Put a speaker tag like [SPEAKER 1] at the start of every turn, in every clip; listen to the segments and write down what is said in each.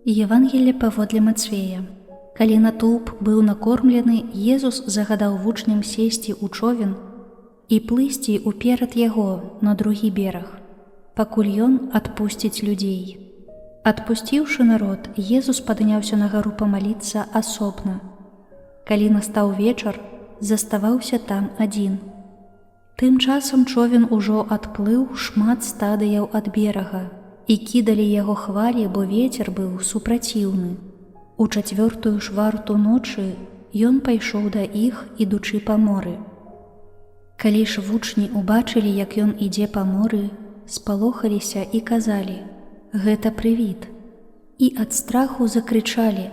[SPEAKER 1] Евангелле паводле Мацвея. Калі натоўп быў накормлены, Езус загадаў вучням сесці ў човен і плысці ўперад яго на другі бераг, пакуль ён адпусціць людзей. Адпусціўшы народ, Езус падняўся на гару памаліцца асобна. Калі настаў вечар, заставаўся там адзін. Тым часам човен ужо адплыў шмат стадыяў ад берага, і кідалі яго хвалі, бо вецер быў супраціўны. У 4-ю шварту ночы ён пайшоў да іх, ідучы па моры. Калі ж вучні убачылі, як ён ідзе па моры, спалохаліся і казалі: «Гэта прывід!» І ад страху закрычалі,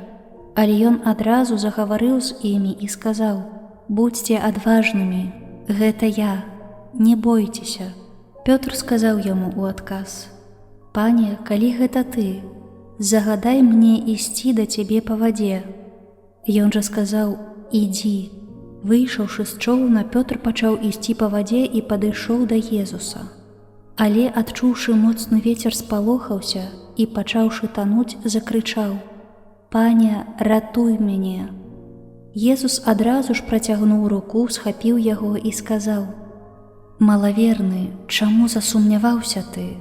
[SPEAKER 1] але ён адразу загаварыў з імі і сказаў: «Будзьце адважнымі, гэта я, не бойцеся». Пётр сказаў яму ў адказ: «Пане, калі гэта ты, загадай мне ісці да цябе па вадзе». Ён жа сказаў: «Ідзі». Выйшаўшы з чоўна, Пётр пачаў ісці па вадзе і падышоў да Езуса. Але, адчуўшы моцны вецер, спалохаўся і, пачаўшы тануць, закрычаў: «Пане, ратуй мяне». Езус адразу ж працягнуў руку, схапіў яго і сказаў: «Малаверны, чаму засумняваўся ты?»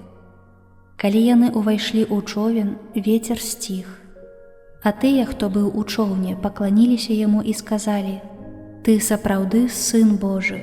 [SPEAKER 1] Калі яны ўвайшлі ў човен, вецер сціх. А тыя, хто быў у чоўне, пакланіліся яму і сказалі: «Ты сапраўды Сын Божы».